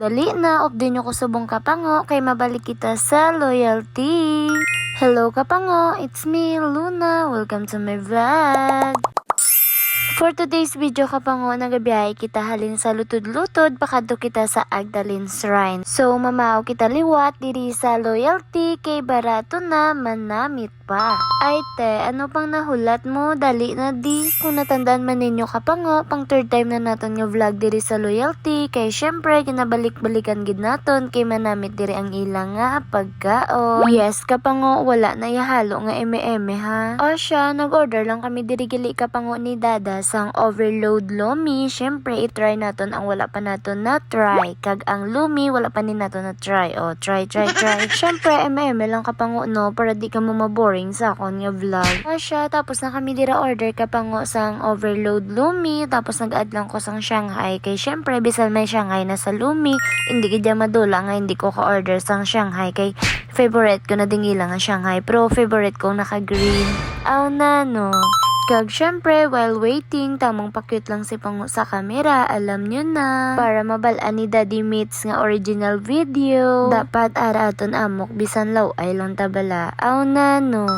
Dali na, update nyo ko subong kapango, kay mabalik kita sa loyalty. Hello kapango, it's me, Luna. Welcome to my vlog. For today's video kapango, nagabiyahe kita halin sa lutod-lutod, pakadto kita sa Agdalene Shrine. So, mamao kita liwat diri sa loyalty, kay barato na manamit pa. Ay te, ano pang nahulat mo? Dali na di. Kung natandaan man ninyo kapango, pang third time na naton nga vlog diri sa loyalty, kay syempre, ginabalik-balikan gid naton, kay manamit diri ang ilang nga pagkaon. Yes kapango, wala na yahalo nga eme-eme ha. O siya, nag-order lang kami diri gili kapango ni Dada sang overload lumi. Syempre, i-try naton ang wala pa naton na try. Kag ang lumi, wala pa ni naton na try. O, try. Syempre, eme-eme lang kapango no, para di ka mo maboring sa akon nga vlog. O siya, tapos na kami dira order kapango sang overload lumi. Tapos nag-add lang ko sang Shanghai. Kay syempre, bisan may Shanghai na sa lumi, hindi kaya madula nga hindi ko ka-order sang Shanghai. Kay favorite ko na dingila nga Shanghai. Pero favorite ko naka-green. Aw na no. Kag syempre, while waiting, tamang pakyut lang si Pango sa camera, alam nyo na. Para mabalaan ni Daddy Meets nga original video, dapat araton amok bisan law ay lang tabala. Aw na no.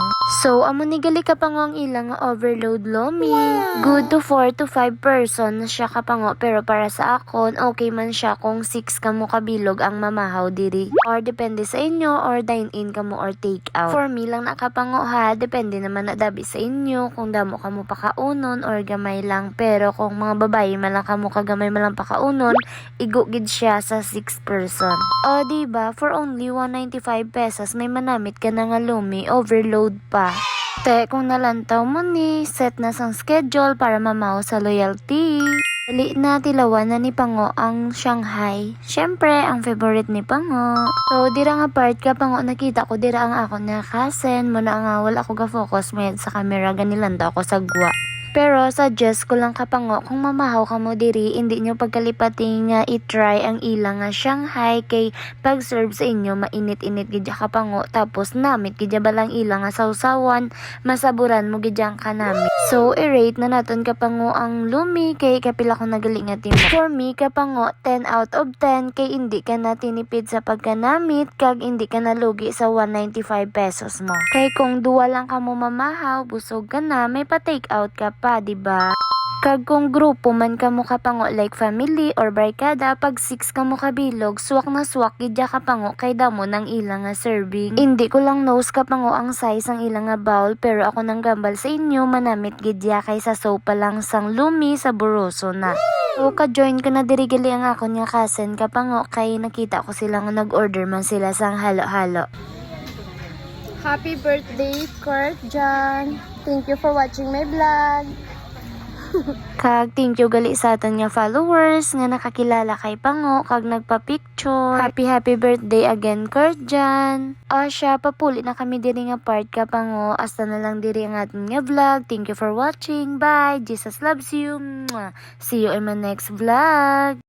So, amo ni gali kapango ang ilang nga overload lomi. Good to 4 to 5 person na siya kapango, pero para sa akon, okay man siya kung 6 kamo kabilog ang mamahaw diri. Or depende sa inyo, or dine-in kamo or take out. For me lang nakapango ha, depende naman na dabi sa inyo kung damo kamo pakaunon or gamay lang. Pero kung mga babae man lang kamo kagamay man lang pakaunon, igugid siya sa 6 person. O diba, for only 195 pesos may manamit ka na nga lumi, overload pa. Te, kung nalantaw mo ni, set na sang schedule para mamaw sa loyalty. Dali na, tilawan na ni Pango ang Shanghai. Syempre, ang favorite ni Pango. So, dira nga part ka Pango, nakita ko dira ang ako na kasen. Muna nga wala ko ga-focus med sa camera, ganilanda ako sa gwa. Pero suggest ko lang kapango, kung mamahaw ka mo diri, hindi nyo pagkalipating nga i-try ang ilang nga Shanghai, kay pag-serve sa inyo mainit-init gidya kapango, tapos namit gidya balang ilang nga sausawan, masaburan mo gidyang kanamit. So i-rate na naton kapango ang lumi, kay kapila ko nagaling nga timo. For me kapango, 10 out of 10, kay hindi ka na tinipid sa pagkanamit, kag hindi ka nalugi sa 195 pesos mo. Kay kung duwa lang ka mo mamahaw, busog ka na, may pa-take out ka pa, diba? Kag kung grupo man ka mo kapango like family or barkada, pag 6 ka mo kabilog, swak na swak gidya kapango kay damo ng ilang nga serving. Hindi ko lang knows kapango ang size ang ilang nga bowl, pero ako nang gambal sa inyo manamit gidya kay sa sopa lang sang lumi sa buroso na. So ka-join ko na diri gali ang ako nga kasen kapango, kay nakita ko sila nga nag-order man sila sang halo-halo. Happy birthday, Kurt John. Thank you for watching my vlog. Kag thank you gali sa aton nga followers nga nakakilala kay Pango kag nagpa-picture. Happy birthday again Kurt Jan. O siya, papuli na kami diri nga part ka Pango. Hasta na lang diri ang aton nga vlog. Thank you for watching. Bye. Jesus loves you. Mwah. See you in my next vlog.